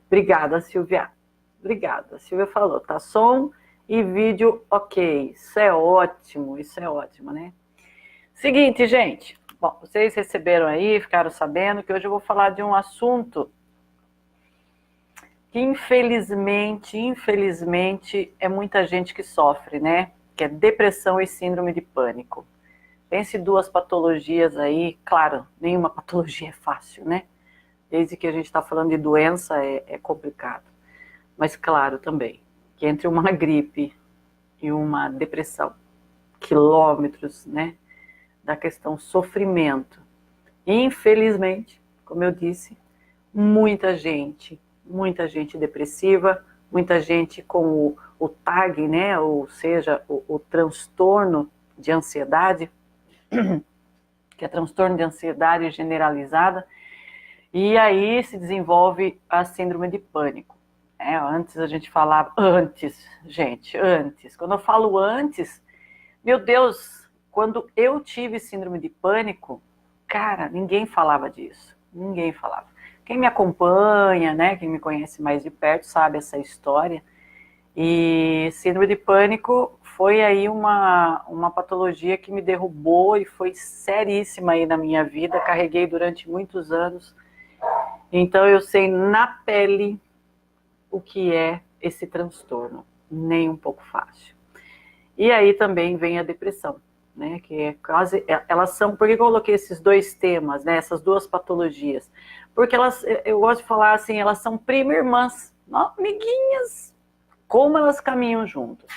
Obrigada, Silvia. Obrigada. A Silvia falou, tá som e vídeo ok. Isso é ótimo, né? Seguinte, gente. Bom, vocês receberam aí, ficaram sabendo que hoje eu vou falar de um assunto que infelizmente é muita gente que sofre, né? Que é depressão e síndrome de pânico. Pense duas patologias aí, claro, nenhuma patologia é fácil, né? Desde que a gente está falando de doença é complicado. Mas claro também, que entre uma gripe e uma depressão, quilômetros, né? Da questão sofrimento. Infelizmente, como eu disse, muita gente depressiva, muita gente com o TAG, né? Ou seja, o transtorno de ansiedade, que é transtorno de ansiedade generalizada, e aí se desenvolve a síndrome de pânico. Antes a gente falava, antes. Quando eu falo antes, meu Deus, quando eu tive síndrome de pânico, cara, ninguém falava disso, ninguém falava. Quem me acompanha, né, quem me conhece mais de perto, sabe essa história. E síndrome de pânico foi aí uma patologia que me derrubou e foi seríssima aí na minha vida, carreguei durante muitos anos. Então eu sei na pele o que é esse transtorno, nem um pouco fácil. E aí também vem a depressão, né, que é quase, elas são, por que eu coloquei esses dois temas, né, essas duas patologias? Porque elas, eu gosto de falar assim, elas são prima-irmãs, amiguinhas, como elas caminham juntas.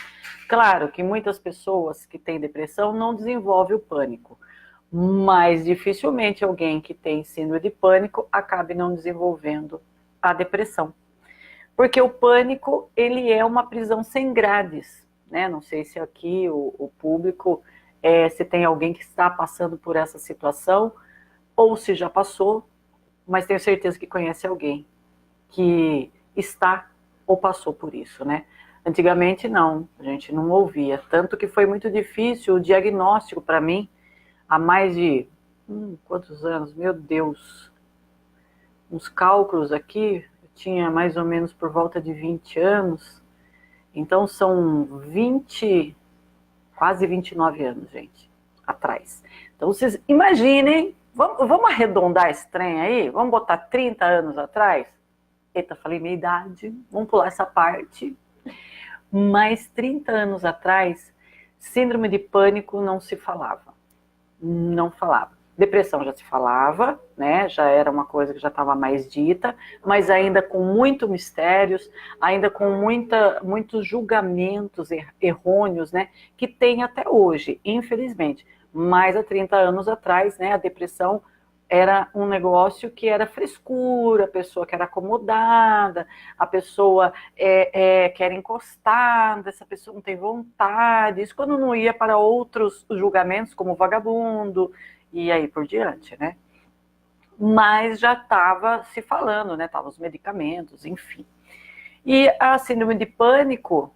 Claro que muitas pessoas que têm depressão não desenvolvem o pânico, mas dificilmente alguém que tem síndrome de pânico acabe não desenvolvendo a depressão. Porque o pânico, ele é uma prisão sem grades, né? Não sei se aqui o público, se tem alguém que está passando por essa situação, ou se já passou, mas tenho certeza que conhece alguém que está ou passou por isso, né? Antigamente não, a gente não ouvia, tanto que foi muito difícil o diagnóstico para mim, há mais de, quantos anos? Meu Deus, uns cálculos aqui, eu tinha mais ou menos por volta de 20 anos, então são 20, quase 29 anos, gente, atrás. Então vocês imaginem, vamos arredondar esse trem aí, vamos botar 30 anos atrás? Eita, falei minha idade, vamos pular essa parte. Mas 30 anos atrás, síndrome de pânico não se falava. Não falava. Depressão já se falava, né? Já era uma coisa que já estava mais dita, mas ainda com muitos mistérios, ainda com muitos julgamentos errôneos, né? Que tem até hoje, infelizmente. Mas há 30 anos atrás, né? A depressão era um negócio que era frescura, a pessoa que era acomodada, a pessoa que era encostada, essa pessoa não tem vontade, isso quando não ia para outros julgamentos, como vagabundo, e aí por diante, né? Mas já estava se falando, né? Estavam os medicamentos, enfim. E a síndrome de pânico,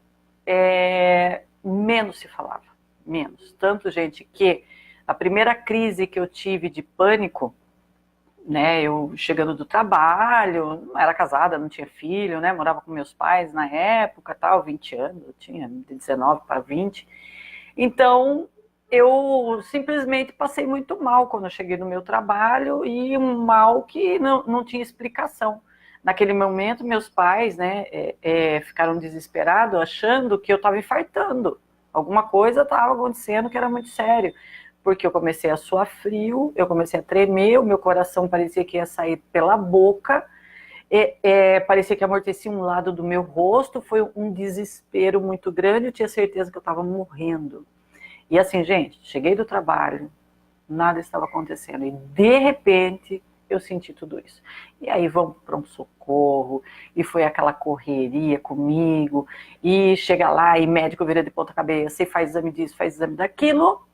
menos se falava, menos. Tanto, gente, que a primeira crise que eu tive de pânico, né, eu chegando do trabalho, não era casada, não tinha filho, né, morava com meus pais na época, tal, 20 anos, eu tinha de 19 para 20, então eu simplesmente passei muito mal quando eu cheguei no meu trabalho, e um mal que não tinha explicação. Naquele momento, meus pais, né, ficaram desesperados, achando que eu estava infartando, alguma coisa estava acontecendo que era muito sério, porque eu comecei a suar frio, eu comecei a tremer, o meu coração parecia que ia sair pela boca, parecia que amortecia um lado do meu rosto, foi um desespero muito grande, eu tinha certeza que eu estava morrendo. E assim, gente, cheguei do trabalho, nada estava acontecendo, e de repente eu senti tudo isso. E aí vamos para um socorro, e foi aquela correria comigo, e chega lá, e médico vira de ponta cabeça, e faz exame disso, faz exame daquilo.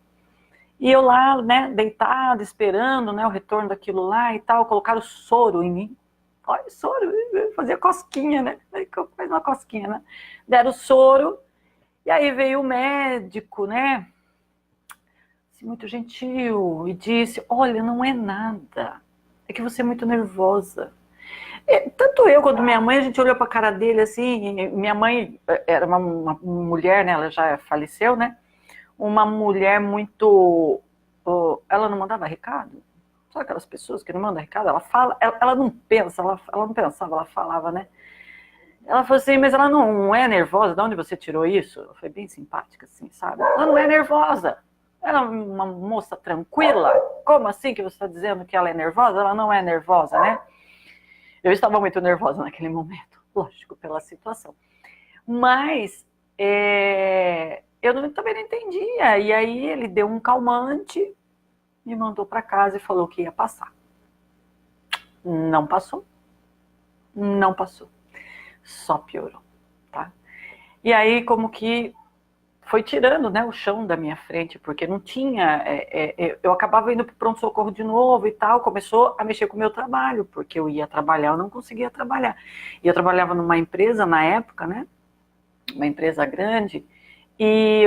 E eu lá, né, deitada, esperando, né, o retorno daquilo lá e tal, colocaram soro em mim. Olha, soro, fazia cosquinha, né? Faz uma cosquinha, né? Deram soro, e aí veio o médico, né? Assim, muito gentil, e disse: olha, não é nada, é que você é muito nervosa. Tanto eu quanto minha mãe, a gente olhou para a cara dele assim. Minha mãe era uma mulher, né? Ela já faleceu, né? Uma mulher muito. Ela não mandava recado. Sabe aquelas pessoas que não mandam recado? Ela fala, ela não pensa, ela não pensava, ela falava, né? Ela falou assim, mas ela não é nervosa? De onde você tirou isso? Foi bem simpática, assim, sabe? Ela não é nervosa. Ela é uma moça tranquila. Como assim que você está dizendo que ela é nervosa? Ela não é nervosa, né? Eu estava muito nervosa naquele momento, lógico, pela situação. Mas eu também não entendia. E aí ele deu um calmante, me mandou para casa e falou que ia passar. Não passou. Não passou. Só piorou, tá? E aí como que foi tirando, né, o chão da minha frente, porque não tinha... eu acabava indo para o pronto-socorro de novo e tal, começou a mexer com o meu trabalho, porque eu ia trabalhar, eu não conseguia trabalhar. E eu trabalhava numa empresa na época, né, uma empresa grande, e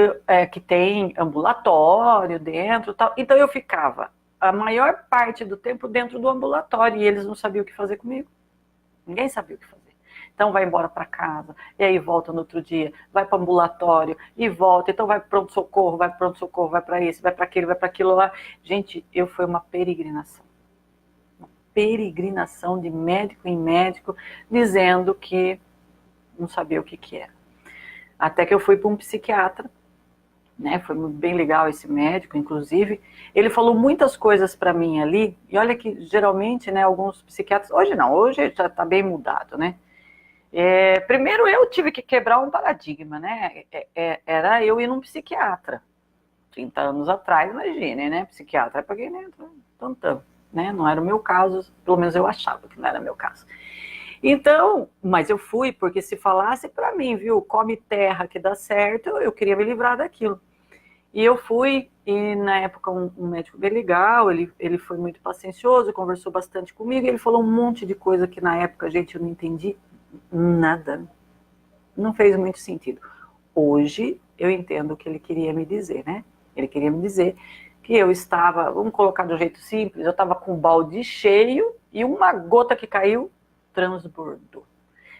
que tem ambulatório dentro e tal. Então eu ficava a maior parte do tempo dentro do ambulatório, e eles não sabiam o que fazer comigo. Ninguém sabia o que fazer. Então vai embora para casa, e aí volta no outro dia, vai para o ambulatório e volta, então vai para pronto-socorro, vai para isso, vai para aquilo lá. Gente, foi uma peregrinação. Uma peregrinação de médico em médico, dizendo que não sabia o que era. Até que eu fui para um psiquiatra, né? Foi bem legal esse médico, inclusive. Ele falou muitas coisas para mim ali, e olha que geralmente, né, alguns psiquiatras, hoje não, hoje já está bem mudado, né? Primeiro eu tive que quebrar um paradigma, né? Era eu ir num psiquiatra. 30 anos atrás, imagine, né? Psiquiatra é para quem entra tantão, né? Não era o meu caso, pelo menos eu achava que não era meu caso. Então, mas eu fui, porque se falasse para mim, viu, come terra que dá certo, eu queria me livrar daquilo. E eu fui, e na época um médico bem legal, ele foi muito paciencioso, conversou bastante comigo, e ele falou um monte de coisa que na época, gente, eu não entendi nada. Não fez muito sentido. Hoje eu entendo o que ele queria me dizer, né? Ele queria me dizer que eu estava, vamos colocar do jeito simples, eu estava com o balde cheio e uma gota que caiu transbordou.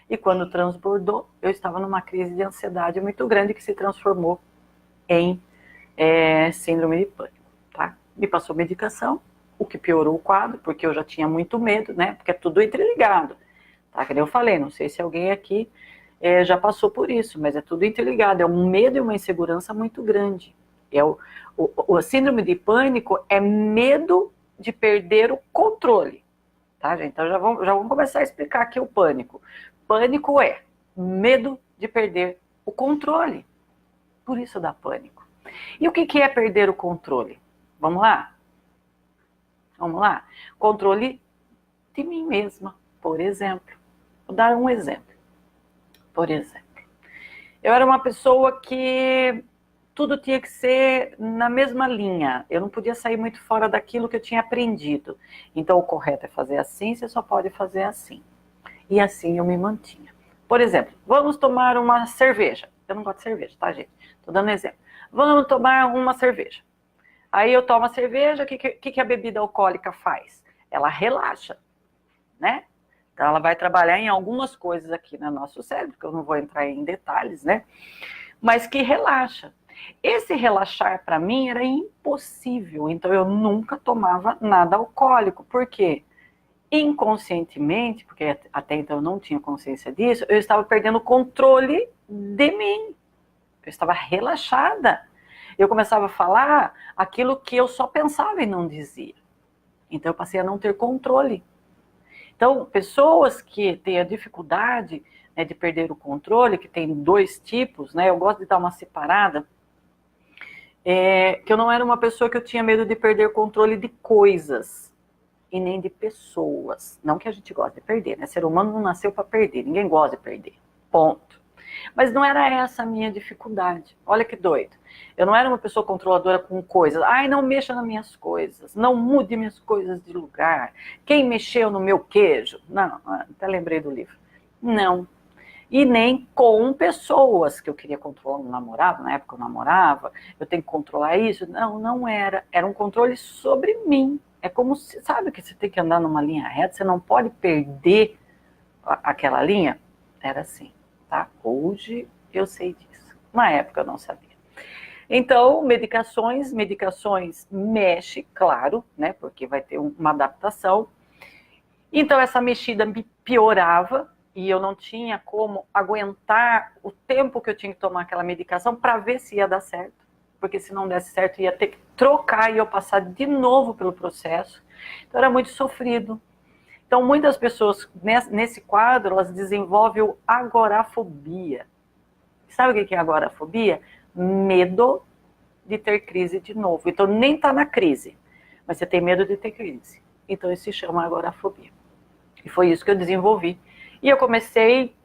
E quando transbordou, eu estava numa crise de ansiedade muito grande que se transformou em síndrome de pânico, tá? Me passou medicação, o que piorou o quadro, porque eu já tinha muito medo, né? Porque é tudo interligado. Tá? Que eu falei, não sei se alguém aqui já passou por isso, mas é tudo interligado, é um medo e uma insegurança muito grande. A síndrome de pânico é medo de perder o controle, tá, gente? Então já vamos começar a explicar aqui o pânico. Pânico é medo de perder o controle, por isso dá pânico. E o que é perder o controle? Vamos lá? Vamos lá? Controle de mim mesma, por exemplo. Vou dar um exemplo. Por exemplo, eu era uma pessoa que tudo tinha que ser na mesma linha. Eu não podia sair muito fora daquilo que eu tinha aprendido. Então, o correto é fazer assim, você só pode fazer assim. E assim eu me mantinha. Por exemplo, vamos tomar uma cerveja. Eu não gosto de cerveja, tá, gente? Tô dando exemplo. Vamos tomar uma cerveja. Aí eu tomo a cerveja, o que a bebida alcoólica faz? Ela relaxa, né? Então, ela vai trabalhar em algumas coisas aqui no nosso cérebro, que eu não vou entrar em detalhes, né? Mas que relaxa. Esse relaxar, para mim, era impossível. Então, eu nunca tomava nada alcoólico. Por quê? Inconscientemente, porque até então eu não tinha consciência disso, eu estava perdendo o controle de mim. Eu estava relaxada. Eu começava a falar aquilo que eu só pensava e não dizia. Então, eu passei a não ter controle. Então, pessoas que têm a dificuldade, né, de perder o controle, que tem dois tipos, né, eu gosto de dar uma separada, que eu não era uma pessoa que eu tinha medo de perder o controle de coisas e nem de pessoas. Não que a gente goste de perder, né? Ser humano não nasceu para perder, ninguém gosta de perder, ponto. Mas não era essa a minha dificuldade. Olha que doido. Eu não era uma pessoa controladora com coisas. Ai, não mexa nas minhas coisas. Não mude minhas coisas de lugar. Quem mexeu no meu queijo? Não, até lembrei do livro. Não. E nem com pessoas que eu queria controlar um namorado. Na época eu namorava. Eu tenho que controlar isso. Não, não era. Era um controle sobre mim. É como, sabe que você tem que andar numa linha reta. Você não pode perder aquela linha? Era assim, tá? Hoje eu sei disso. Na época eu não sabia. Então, medicações mexe, claro, né? Porque vai ter uma adaptação. Então, essa mexida me piorava e eu não tinha como aguentar o tempo que eu tinha que tomar aquela medicação para ver se ia dar certo. Porque se não desse certo, ia ter que trocar e eu passar de novo pelo processo. Então, era muito sofrido. Então, muitas pessoas nesse quadro, elas desenvolvem o agorafobia. Sabe o que é agorafobia? Medo de ter crise de novo. Então, nem está na crise, mas você tem medo de ter crise. Então, isso se chama agorafobia. E foi isso que eu desenvolvi. E eu comecei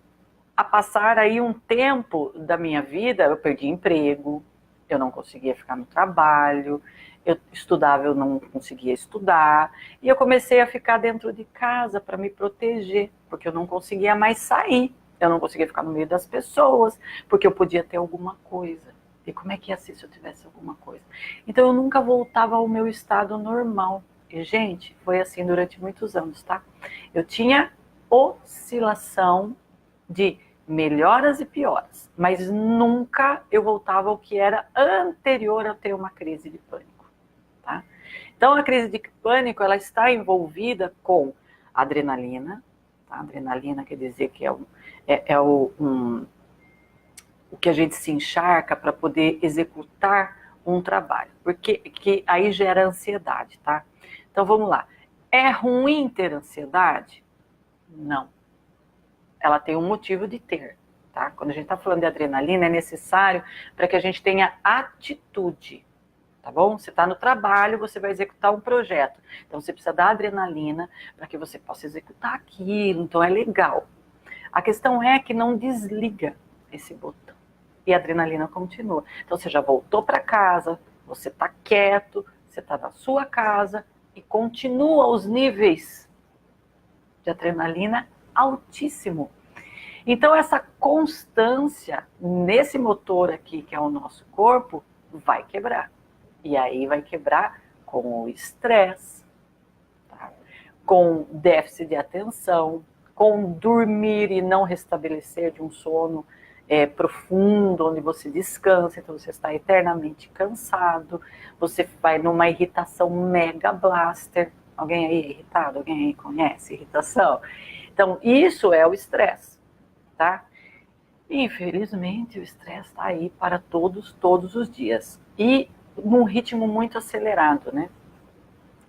a passar aí um tempo da minha vida, eu perdi emprego, eu não conseguia ficar no trabalho, eu estudava, eu não conseguia estudar, e eu comecei a ficar dentro de casa para me proteger, porque eu não conseguia mais sair, eu não conseguia ficar no meio das pessoas, porque eu podia ter alguma coisa. E como é que ia ser se eu tivesse alguma coisa? Então eu nunca voltava ao meu estado normal. E, gente, foi assim durante muitos anos, tá? Eu tinha oscilação de melhoras e pioras, mas nunca eu voltava ao que era anterior a ter uma crise de pânico, tá? Então, a crise de pânico, ela está envolvida com adrenalina, tá? Adrenalina quer dizer que o que a gente se encharca para poder executar um trabalho, porque que aí gera ansiedade, tá? Então, vamos lá. É ruim ter ansiedade? Não. Ela tem um motivo de ter, tá? Quando a gente está falando de adrenalina, é necessário para que a gente tenha atitude, tá bom? Você está no trabalho, você vai executar um projeto, então você precisa da adrenalina para que você possa executar aquilo, então é legal. A questão é que não desliga esse botão e a adrenalina continua. Então você já voltou para casa, você está quieto, você está na sua casa e continua os níveis de adrenalina altíssimo. Então, essa constância nesse motor aqui, que é o nosso corpo, vai quebrar. E aí vai quebrar com o estresse, tá? Com déficit de atenção, com dormir e não restabelecer de um sono profundo, onde você descansa, então você está eternamente cansado, você vai numa irritação mega blaster. Alguém aí é irritado? Alguém aí conhece irritação? Então, isso é o estresse, tá? Infelizmente, o estresse está aí para todos os dias. E num ritmo muito acelerado, né?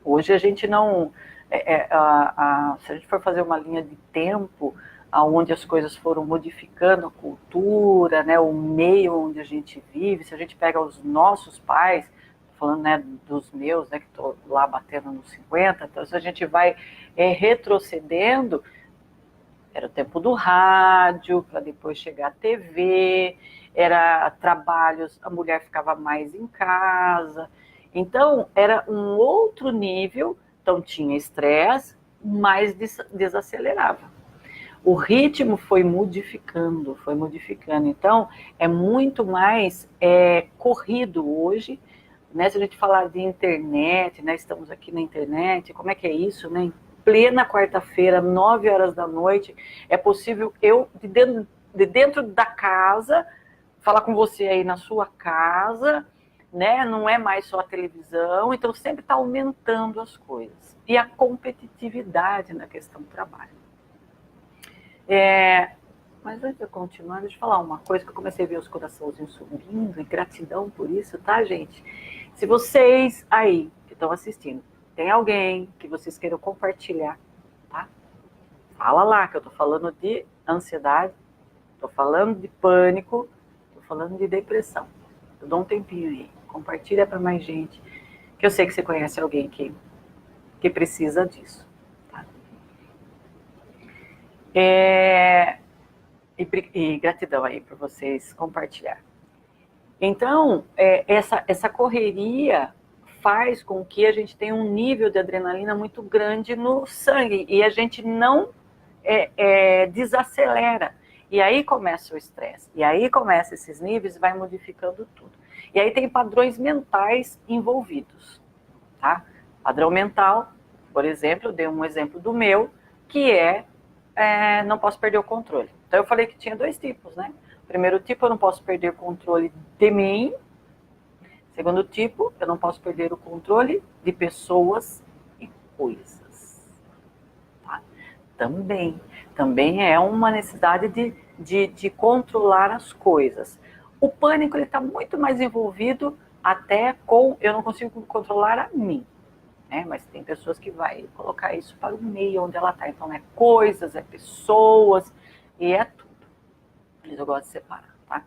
Hoje a gente não... se a gente for fazer uma linha de tempo, onde as coisas foram modificando a cultura, né, o meio onde a gente vive, se a gente pega os nossos pais, falando, né, dos meus, né, que estou lá batendo nos 50, então se a gente vai retrocedendo, era o tempo do rádio, para depois chegar a TV, era trabalhos, a mulher ficava mais em casa. Então, era um outro nível, então tinha estresse, mas desacelerava. O ritmo foi modificando. Então, é muito mais corrido hoje, né? Se a gente falar de internet, né? Estamos aqui na internet, como é que é isso, né? Plena quarta-feira, 9 horas da noite, é possível eu, de dentro da casa, falar com você aí na sua casa, né? Não é mais só a televisão, então sempre está aumentando as coisas. E a competitividade na questão do trabalho. Mas antes de eu continuar, deixa eu falar uma coisa que eu comecei a ver os coraçãozinhos subindo, e gratidão por isso, tá, gente? Se vocês aí que estão assistindo, tem alguém que vocês queiram compartilhar, tá? Fala lá, que eu tô falando de ansiedade, tô falando de pânico, tô falando de depressão. Eu dou um tempinho aí, compartilha para mais gente, que eu sei que você conhece alguém que precisa disso, tá? E gratidão aí por vocês compartilhar. Então, essa correria faz com que a gente tenha um nível de adrenalina muito grande no sangue e a gente não desacelera. E aí começa o estresse, e aí começa esses níveis e vai modificando tudo. E aí tem padrões mentais envolvidos, tá? Padrão mental, por exemplo, eu dei um exemplo do meu, que é não posso perder o controle. Então eu falei que tinha 2 tipos, né? Primeiro tipo, eu não posso perder o controle de mim. Segundo tipo, eu não posso perder o controle de pessoas e coisas. Tá? Também é uma necessidade de controlar as coisas. O pânico está muito mais envolvido até com eu não consigo controlar a mim. Né? Mas tem pessoas que vai colocar isso para o meio onde ela está. Então é coisas, é pessoas e é tudo. Eu gosto de separar, tá?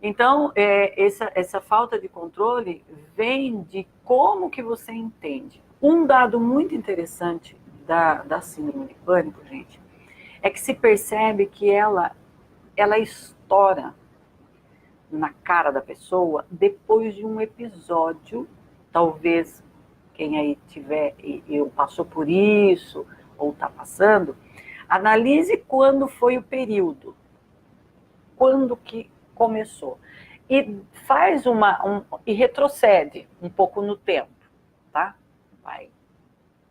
Então, essa falta de controle vem de como que você entende. Um dado muito interessante da síndrome de pânico, gente, é que se percebe que ela estoura na cara da pessoa depois de um episódio, talvez quem aí tiver, eu passou por isso, ou está passando, analise quando foi o período, quando que começou. E faz e retrocede um pouco no tempo, tá? Vai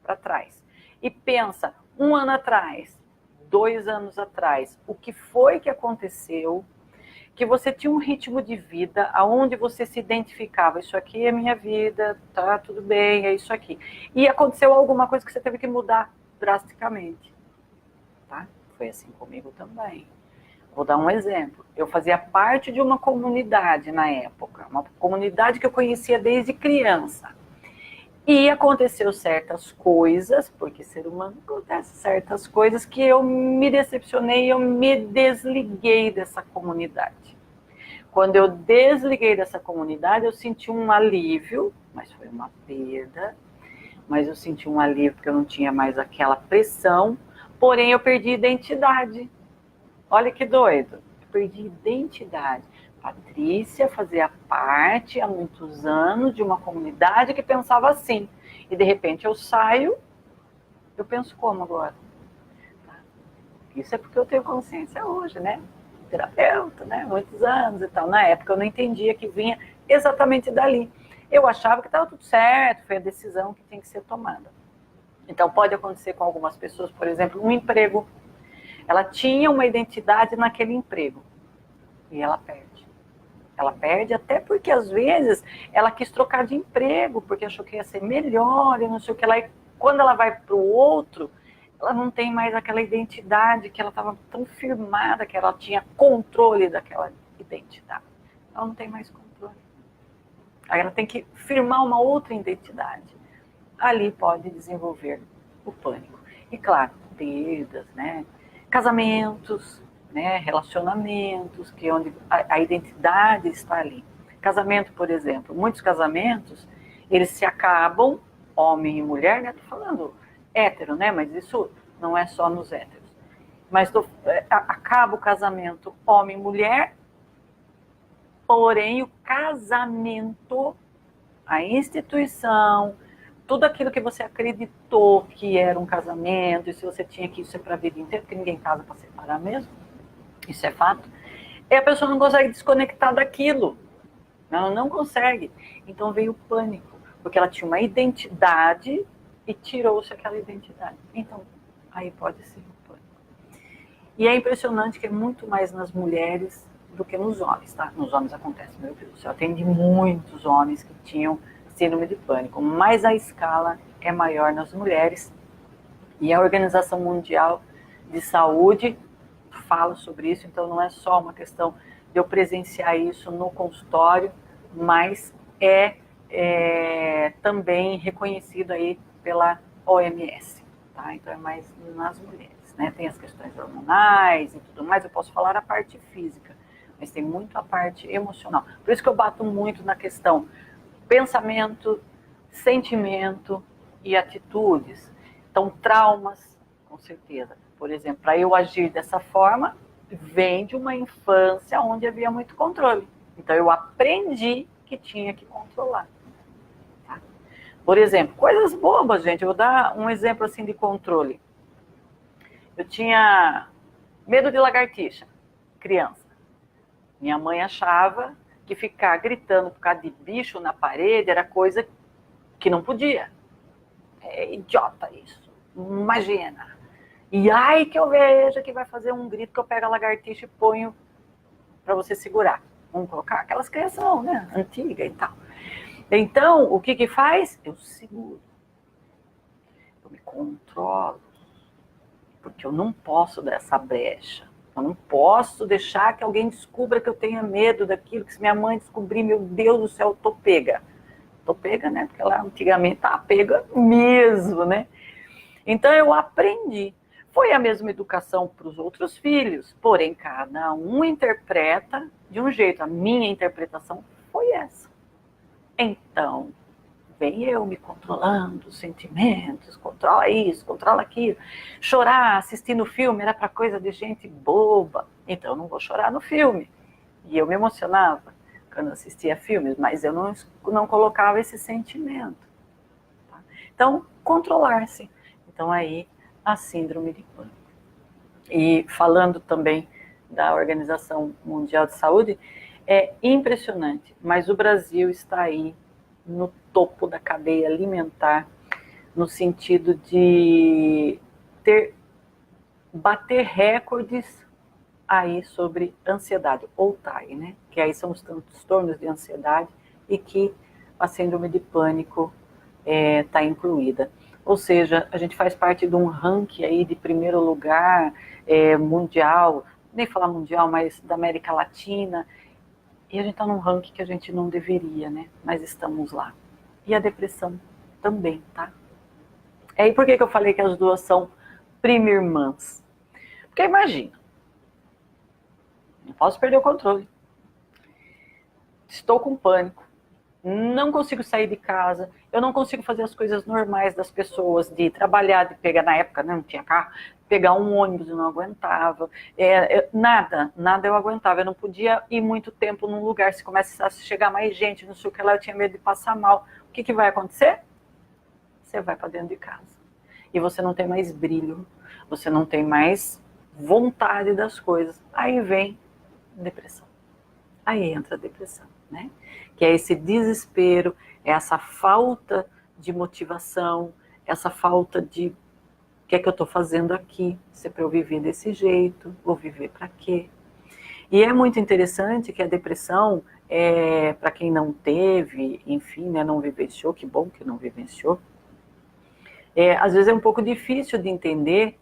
para trás. E pensa, 1 ano atrás, 2 anos atrás, o que foi que aconteceu, que você tinha um ritmo de vida aonde você se identificava, isso aqui é minha vida, tá, tudo bem, é isso aqui. E aconteceu alguma coisa que você teve que mudar drasticamente, tá? Foi assim comigo também. Vou dar um exemplo. Eu fazia parte de uma comunidade na época, uma comunidade que eu conhecia desde criança. E aconteceu certas coisas, porque ser humano acontece certas coisas, que eu me decepcionei, eu me desliguei dessa comunidade. Quando eu desliguei dessa comunidade, eu senti um alívio, mas foi uma perda, mas eu senti um alívio porque eu não tinha mais aquela pressão, porém eu perdi identidade. Olha que doido, eu perdi identidade. Patrícia fazia parte há muitos anos de uma comunidade que pensava assim. E de repente eu saio, eu penso como agora? Isso é porque eu tenho consciência hoje, né? Terapeuta, né? Muitos anos e tal. Na época eu não entendia que vinha exatamente dali. Eu achava que estava tudo certo, foi a decisão que tinha que ser tomada. Então pode acontecer com algumas pessoas, por exemplo, um emprego. Ela tinha uma identidade naquele emprego e ela perde. Ela perde até porque, às vezes, ela quis trocar de emprego, porque achou que ia ser melhor e não sei o que lá. E quando ela vai para o outro, ela não tem mais aquela identidade que ela estava tão firmada, que ela tinha controle daquela identidade. Ela não tem mais controle. Aí ela tem que firmar uma outra identidade. Ali pode desenvolver o pânico. E, claro, perdas, né? Casamentos, né, relacionamentos, que é onde a identidade está ali. Casamento, por exemplo, muitos casamentos, eles se acabam, homem e mulher, né, tô falando hétero, né, mas isso não é só nos héteros. Mas acaba o casamento homem e mulher, porém o casamento, a instituição, tudo aquilo que você acreditou que era um casamento, e se você tinha que isso é para a vida inteira, porque ninguém casa para separar mesmo, isso é fato, e a pessoa não consegue desconectar daquilo, ela não consegue. Então veio o pânico, porque ela tinha uma identidade e tirou-se aquela identidade. Então, aí pode ser o pânico. E é impressionante que é muito mais nas mulheres do que nos homens, tá? Nos homens acontece, meu Deus, eu atendi muitos homens que tinham síndrome de pânico, mas a escala é maior nas mulheres. E a Organização Mundial de Saúde fala sobre isso, então não é só uma questão de eu presenciar isso no consultório, mas é também reconhecido aí pela OMS, tá? Então é mais nas mulheres, né? Tem as questões hormonais e tudo mais, eu posso falar a parte física, mas tem muito a parte emocional. Por isso que eu bato muito na questão pensamento, sentimento e atitudes. Então, traumas, com certeza. Por exemplo, para eu agir dessa forma, vem de uma infância onde havia muito controle. Então, eu aprendi que tinha que controlar. Tá? Por exemplo, coisas bobas, gente. Eu vou dar um exemplo assim de controle. Eu tinha medo de lagartixa, criança. Minha mãe achava que ficar gritando por causa de bicho na parede era coisa que não podia. É idiota isso. Imagina. E ai que eu vejo que vai fazer um grito que eu pego a lagartixa e ponho para você segurar. Vamos colocar aquelas crianças, né, antiga e tal. Então, o que faz? Eu seguro. Eu me controlo. Porque eu não posso dar essa brecha. Eu não posso deixar que alguém descubra que eu tenha medo daquilo, que se minha mãe descobrir, meu Deus do céu, eu tô pega. Tô pega, né? Porque ela antigamente estava pega mesmo, né? Então eu aprendi. Foi a mesma educação para os outros filhos, porém cada um interpreta de um jeito. A minha interpretação foi essa. Então, vem eu me controlando os sentimentos, controla isso, controla aquilo. Chorar assistindo filme era para coisa de gente boba, então eu não vou chorar no filme. E eu me emocionava quando assistia filmes, mas eu não colocava esse sentimento. Tá? Então, controlar-se. Então, aí, a síndrome de pânico. E falando também da Organização Mundial de Saúde, é impressionante, mas o Brasil está aí no topo da cadeia alimentar, no sentido de bater recordes aí sobre ansiedade, ou TAI, né? Que aí são os transtornos de ansiedade e que a síndrome de pânico está incluída. Ou seja, a gente faz parte de um ranking aí de primeiro lugar mundial, nem falar mundial, mas da América Latina, e a gente está num ranking que a gente não deveria, né? Mas estamos lá. E a depressão também, tá? E por que eu falei que as duas são prima-irmãs? Porque imagina, não posso perder o controle. Estou com pânico, não consigo sair de casa, eu não consigo fazer as coisas normais das pessoas, de trabalhar, de pegar, na época não tinha carro, pegar um ônibus eu não aguentava, nada eu aguentava, eu não podia ir muito tempo num lugar, se começasse a chegar mais gente, não sei o que lá, eu tinha medo de passar mal. O que vai acontecer? Você vai para dentro de casa. E você não tem mais brilho, você não tem mais vontade das coisas. Aí vem depressão. Aí entra a depressão, né? Que é esse desespero, é essa falta de motivação, essa falta de o que é que eu estou fazendo aqui? Se é para eu viver desse jeito, vou viver para quê? E é muito interessante que a depressão, para quem não teve, enfim, né, não vivenciou, que bom que não vivenciou, às vezes é um pouco difícil de entender,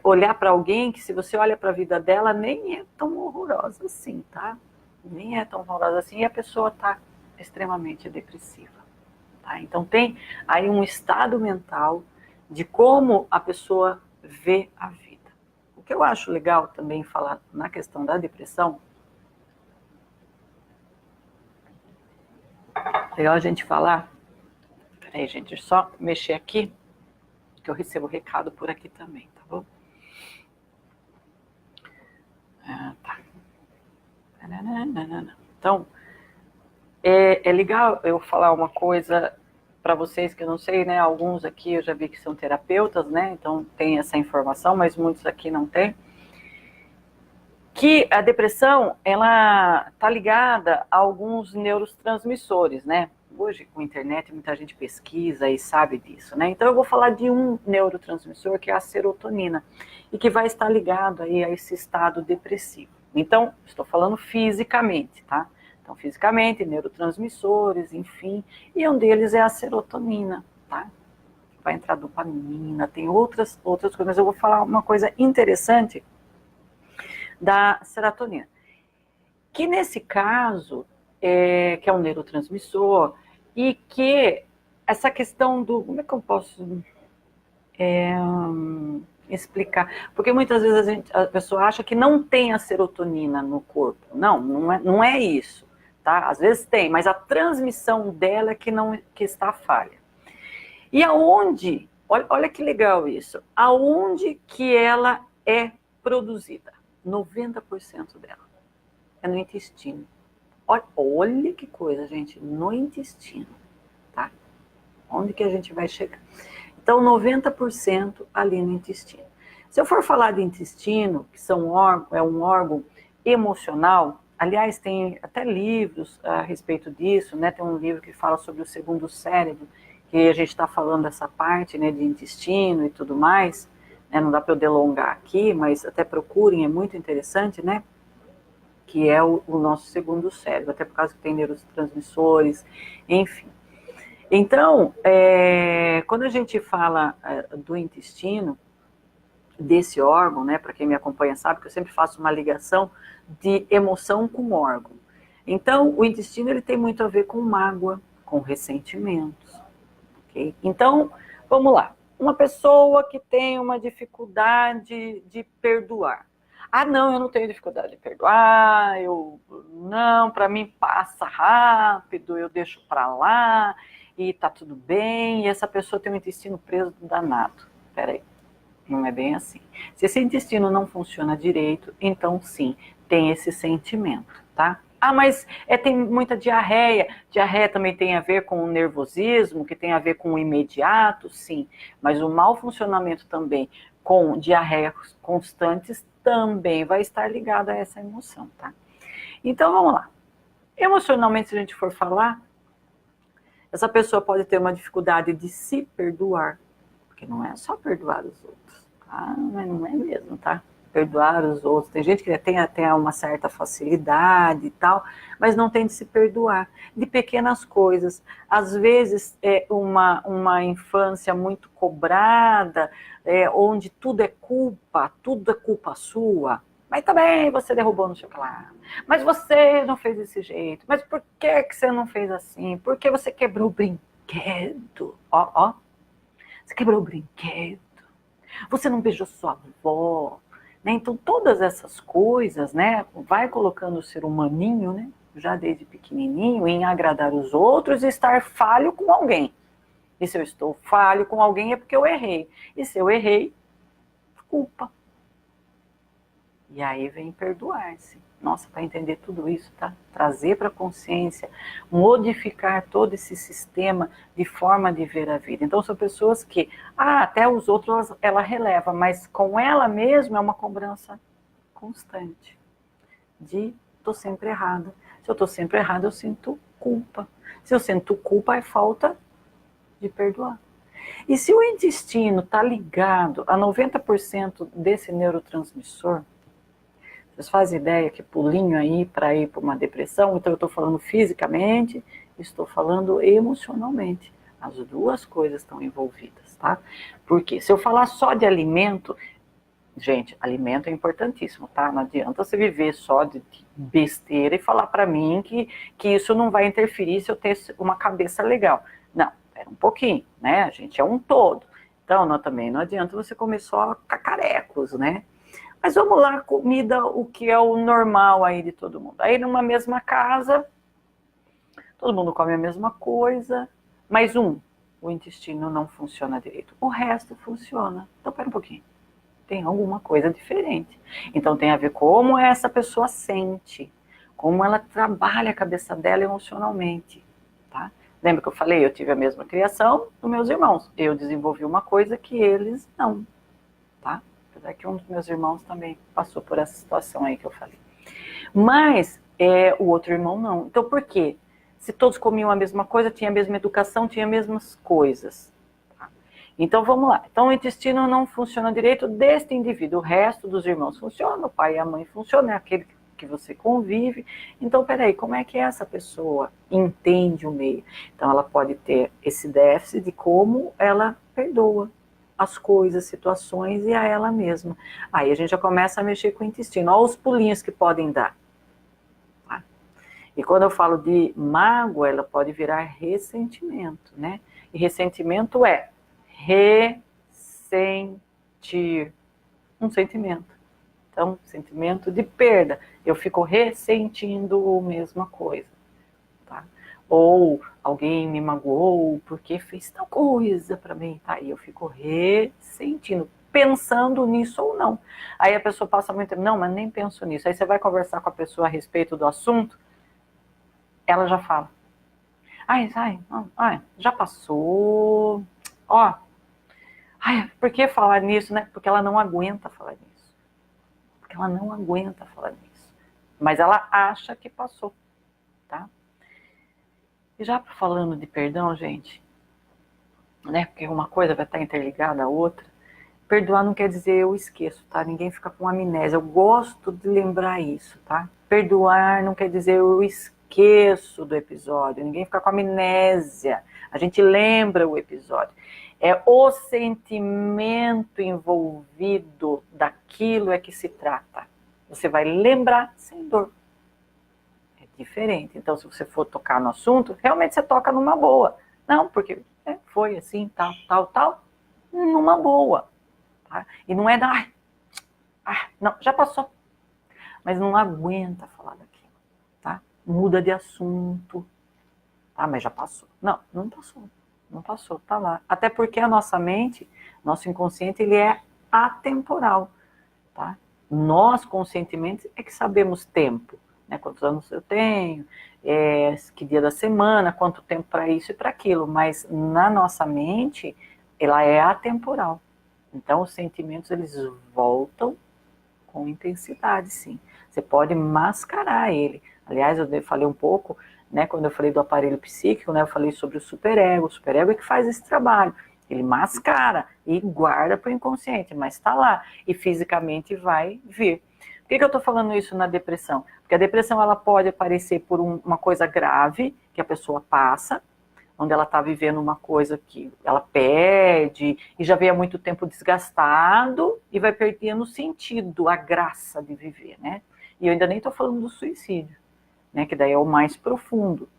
olhar para alguém que, se você olha para a vida dela, nem é tão horrorosa assim, tá? Nem é tão horrorosa assim, e a pessoa está extremamente depressiva. Tá? Então tem aí um estado mental de como a pessoa vê a vida. O que eu acho legal também falar na questão da depressão, legal a gente falar, peraí gente, só mexer aqui, que eu recebo recado por aqui também, tá bom? Tá. Então, é legal eu falar uma coisa para vocês que eu não sei, né? Alguns aqui eu já vi que são terapeutas, né? Então tem essa informação, mas muitos aqui não têm. Que a depressão, ela está ligada a alguns neurotransmissores, né? Hoje, com a internet, muita gente pesquisa e sabe disso, né? Então eu vou falar de um neurotransmissor que é a serotonina e que vai estar ligado aí a esse estado depressivo. Então, estou falando fisicamente, tá? Então, fisicamente, neurotransmissores, enfim, e um deles é a serotonina, tá? Vai entrar dopamina, tem outras coisas, mas eu vou falar uma coisa interessante da serotonina, que nesse caso, que é um neurotransmissor, e que essa questão do, como é que eu posso explicar? Porque muitas vezes a pessoa acha que não tem a serotonina no corpo. Não é isso, tá? Às vezes tem, mas a transmissão dela é que está falha. E aonde, olha que legal isso, aonde que ela é produzida? 90% dela é no intestino. Olha que coisa, gente, no intestino, tá? Onde que a gente vai chegar? Então, 90% ali no intestino. Se eu for falar de intestino, que é um órgão emocional, aliás, tem até livros a respeito disso, né? Tem um livro que fala sobre o segundo cérebro, que a gente está falando dessa parte, né, de intestino e tudo mais, né? Não dá para eu delongar aqui, mas até procurem, é muito interessante, né? Que é o nosso segundo cérebro, até por causa que tem neurotransmissores, enfim. Então, quando a gente fala do intestino, desse órgão, né, para quem me acompanha sabe que eu sempre faço uma ligação de emoção com órgão. Então, o intestino ele tem muito a ver com mágoa, com ressentimentos. Okay? Então, vamos lá. Uma pessoa que tem uma dificuldade de perdoar. Ah, não, eu não tenho dificuldade de perdoar, não, para mim passa rápido, eu deixo para lá e tá tudo bem, e essa pessoa tem um intestino preso danado. Peraí. Não é bem assim. Se esse intestino não funciona direito, então sim, tem esse sentimento, tá? Ah, mas tem muita diarreia. Diarreia também tem a ver com o nervosismo, que tem a ver com o imediato, sim. Mas o mau funcionamento também com diarreias constantes também vai estar ligado a essa emoção, tá? Então vamos lá. Emocionalmente, se a gente for falar, essa pessoa pode ter uma dificuldade de se perdoar, porque não é só perdoar os outros. Ah, mas não é mesmo, tá? Perdoar os outros. Tem gente que tem até uma certa facilidade e tal, mas não tem de se perdoar. De pequenas coisas. Às vezes, uma infância muito cobrada, onde tudo é culpa sua. Mas também você derrubou no chocolate. Mas você não fez desse jeito. Mas por que você não fez assim? Por que você quebrou o brinquedo? Ó. Você quebrou o brinquedo. Você não beijou sua avó, né? Então todas essas coisas, né, vai colocando o ser humaninho, né, já desde pequenininho, em agradar os outros e estar falho com alguém. E se eu estou falho com alguém é porque eu errei. E se eu errei, culpa. E aí vem perdoar-se. Nossa, para entender tudo isso, tá? Trazer para a consciência, modificar todo esse sistema de forma de ver a vida. Então, são pessoas que, até os outros ela releva, mas com ela mesma é uma cobrança constante. De, estou sempre errada. Se eu estou sempre errada, eu sinto culpa. Se eu sinto culpa, é falta de perdoar. E se o intestino está ligado a 90% desse neurotransmissor, vocês fazem ideia que pulinho aí para ir para uma depressão? Então eu estou falando fisicamente, estou falando emocionalmente. As duas coisas estão envolvidas, tá? Porque se eu falar só de alimento, gente, alimento é importantíssimo, tá? Não adianta você viver só de besteira e falar para mim que isso não vai interferir se eu ter uma cabeça legal. Não, espera um pouquinho, né? A gente é um todo. Então, também não adianta você comer só cacarecos, né? Mas vamos lá, comida, o que é o normal aí de todo mundo. Aí numa mesma casa, todo mundo come a mesma coisa, mas o intestino não funciona direito. O resto funciona. Então, pera um pouquinho. Tem alguma coisa diferente. Então tem a ver como essa pessoa sente, como ela trabalha a cabeça dela emocionalmente, tá? Lembra que eu falei, eu tive a mesma criação dos meus irmãos. Eu desenvolvi uma coisa que eles não, tá? Apesar que um dos meus irmãos também passou por essa situação aí que eu falei. Mas o outro irmão não. Então por quê? Se todos comiam a mesma coisa, tinha a mesma educação, tinha as mesmas coisas. Então vamos lá. Então o intestino não funciona direito deste indivíduo. O resto dos irmãos funciona, o pai e a mãe funcionam, é aquele que você convive. Então, peraí, como é que essa pessoa entende o meio? Então ela pode ter esse déficit de como ela perdoa as coisas, situações e a ela mesma. Aí a gente já começa a mexer com o intestino. Olha os pulinhos que podem dar. Tá? E quando eu falo de mágoa, ela pode virar ressentimento, né? E ressentimento é ressentir um sentimento. Então, sentimento de perda. Eu fico ressentindo a mesma coisa. Tá? Ou alguém me magoou porque fez tal coisa para mim. Tá? E eu fico ressentindo, pensando nisso ou não. Aí a pessoa passa muito tempo, não, mas nem penso nisso. Aí você vai conversar com a pessoa a respeito do assunto, ela já fala. Já passou. Ó, por que falar nisso, né? Porque ela não aguenta falar nisso. Porque ela não aguenta falar nisso. Mas ela acha que passou, tá? E já falando de perdão, gente, né? Porque uma coisa vai estar interligada à outra. perdoar não quer dizer eu esqueço, tá? Ninguém fica com amnésia. Eu gosto de lembrar isso, tá? Perdoar não quer dizer eu esqueço do episódio. Ninguém fica com amnésia. A gente lembra o episódio. É o sentimento envolvido daquilo é que se trata. Você vai lembrar sem dor. É diferente. Então, se você for tocar no assunto, realmente você toca numa boa. Não, porque foi assim, tal, numa boa. Tá? E não é da... não, já passou. Mas não aguenta falar daquilo. Tá? Muda de assunto. Tá, mas já passou. Não passou. Não passou, tá lá. Até porque a nossa mente, nosso inconsciente, ele é atemporal, tá? Nós, conscientemente, é que sabemos tempo, né? Quantos anos eu tenho, que dia da semana, quanto tempo para isso e para aquilo, mas na nossa mente, ela é atemporal. Então, os sentimentos, eles voltam com intensidade, sim. Você pode mascarar ele. Aliás, eu falei um pouco, né, quando eu falei do aparelho psíquico, né, eu falei sobre o superego. O superego é que faz esse trabalho. Ele mascara e guarda para o inconsciente, mas está lá. E fisicamente vai vir. Por que eu estou falando isso na depressão? Porque a depressão ela pode aparecer por uma coisa grave que a pessoa passa, onde ela está vivendo uma coisa que ela perde e já veio há muito tempo desgastado e vai perdendo o sentido, a graça de viver, né? E eu ainda nem estou falando do suicídio, né? Que daí é o mais profundo,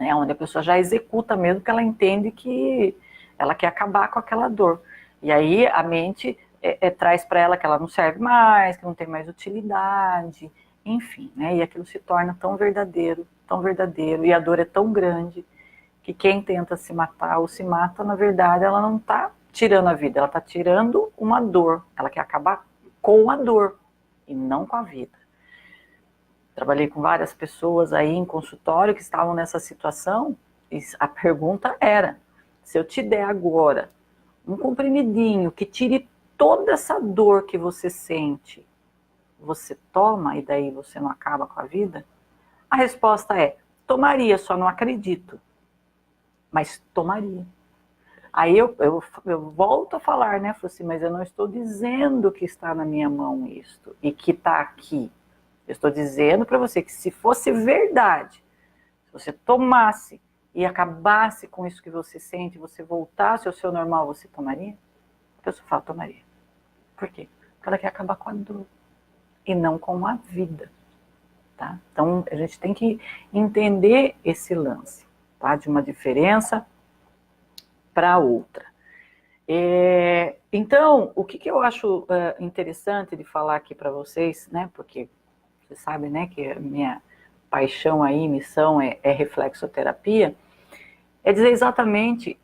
né? Onde a pessoa já executa mesmo que ela entende que ela quer acabar com aquela dor. E aí a mente traz para ela que ela não serve mais, que não tem mais utilidade, enfim, né? E aquilo se torna tão verdadeiro, e a dor é tão grande que quem tenta se matar ou se mata, na verdade, ela não está tirando a vida, ela está tirando uma dor. Ela quer acabar com a dor e não com a vida. Trabalhei com várias pessoas aí em consultório que estavam nessa situação e a pergunta era, se eu te der agora um comprimidinho que tire toda essa dor que você sente, você toma e daí você não acaba com a vida? A resposta é, tomaria, só não acredito. Mas tomaria. Aí eu volto a falar, né? Falei assim, mas eu não estou dizendo que está na minha mão isto e que está aqui. Eu estou dizendo para você que se fosse verdade, se você tomasse e acabasse com isso que você sente, você voltasse ao seu normal, você tomaria? A pessoa fala, tomaria. Por quê? Porque ela quer acabar com a dor e não com a vida. Tá? Então a gente tem que entender esse lance. Tá? De uma diferença para outra. Então, o que eu acho interessante de falar aqui para vocês, né? Porque vocês sabem, né, que a minha paixão aí, missão é reflexoterapia, é dizer exatamente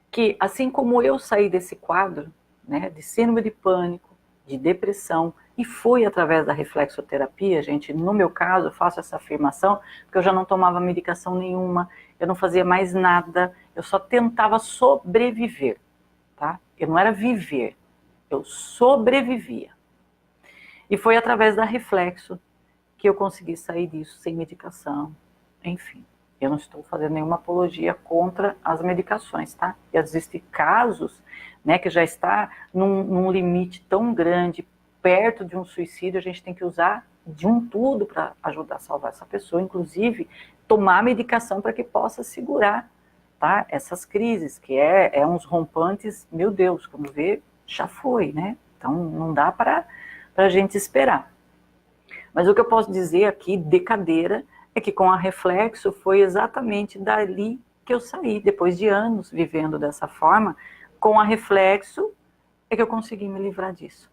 que assim como eu saí desse quadro, né, de síndrome de pânico, de depressão, e foi através da reflexoterapia, gente, no meu caso, eu faço essa afirmação, porque eu já não tomava medicação nenhuma, eu não fazia mais nada, eu só tentava sobreviver, tá? Eu não era viver, eu sobrevivia. E foi através da reflexo que eu consegui sair disso sem medicação, enfim. Eu não estou fazendo nenhuma apologia contra as medicações, tá? E existem casos, né, que já está num limite tão grande, perto de um suicídio, a gente tem que usar de um tudo para ajudar a salvar essa pessoa, inclusive tomar medicação para que possa segurar, tá, essas crises, que é uns rompantes, meu Deus, quando vê, já foi, né? Então não dá para a gente esperar. Mas o que eu posso dizer aqui, de cadeira, é que com a reflexo foi exatamente dali que eu saí, depois de anos vivendo dessa forma, com a reflexo é que eu consegui me livrar disso.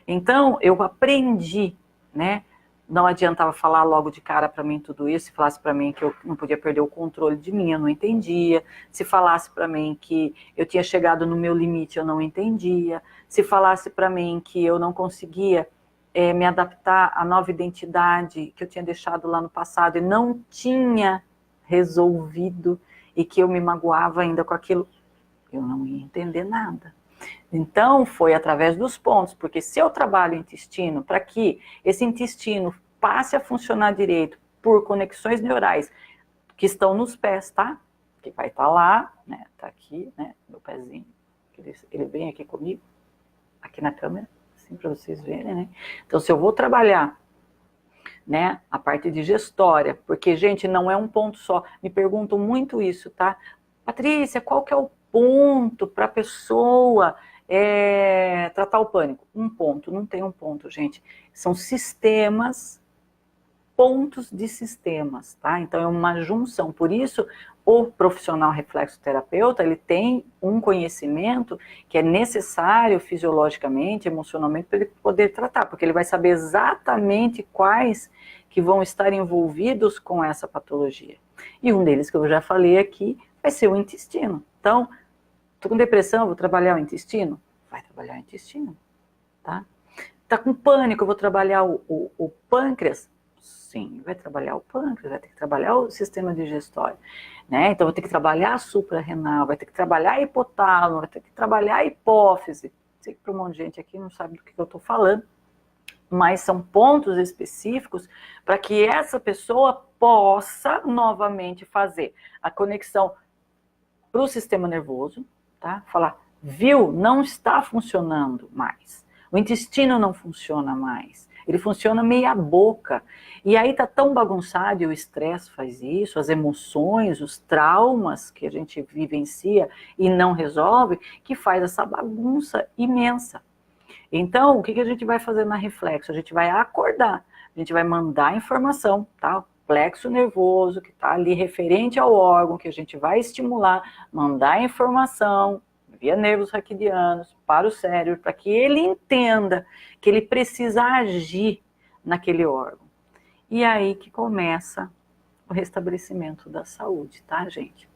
Então, eu aprendi, né? Não adiantava falar logo de cara para mim tudo isso, se falasse para mim que eu não podia perder o controle de mim, eu não entendia. Se falasse para mim que eu tinha chegado no meu limite, eu não entendia. Se falasse para mim que eu não conseguia me adaptar à nova identidade que eu tinha deixado lá no passado e não tinha resolvido e que eu me magoava ainda com aquilo, eu não ia entender nada. Então, foi através dos pontos, porque se eu trabalho o intestino, para que esse intestino passe a funcionar direito por conexões neurais que estão nos pés, tá? Que vai estar lá, né? Tá aqui, né? Meu pezinho. Ele vem aqui comigo, aqui na câmera, assim, para vocês verem, né? Então, se eu vou trabalhar, né, a parte de gestória, porque, gente, não é um ponto só. Me perguntam muito isso, tá? Patrícia, qual que é o ponto para a pessoa tratar o pânico? Um ponto, não tem um ponto, gente. São sistemas, pontos de sistemas, tá? Então é uma junção. Por isso, o profissional reflexoterapeuta, ele tem um conhecimento que é necessário fisiologicamente, emocionalmente, para ele poder tratar, porque ele vai saber exatamente quais que vão estar envolvidos com essa patologia. E um deles que eu já falei aqui vai ser o intestino. Então, tô com depressão, vou trabalhar o intestino? Vai trabalhar o intestino, tá? Tá com pânico, eu vou trabalhar o pâncreas? Sim, vai trabalhar o pâncreas, vai ter que trabalhar o sistema digestório, né? Então, vai ter que trabalhar a suprarrenal, vai ter que trabalhar a hipotálamo, vai ter que trabalhar a hipófise. Sei que para um monte de gente aqui não sabe do que eu estou falando, mas são pontos específicos para que essa pessoa possa novamente fazer a conexão para o sistema nervoso, tá? Falar, viu, não está funcionando mais. O intestino não funciona mais. Ele funciona meia boca. E aí tá tão bagunçado, e o estresse faz isso, as emoções, os traumas que a gente vivencia e não resolve, que faz essa bagunça imensa. Então, o que a gente vai fazer na reflexo? A gente vai acordar, a gente vai mandar informação, tá? Plexo nervoso, que está ali referente ao órgão, que a gente vai estimular, mandar informação via nervos raquidianos para o cérebro, para que ele entenda que ele precisa agir naquele órgão. E aí que começa o restabelecimento da saúde, tá, gente?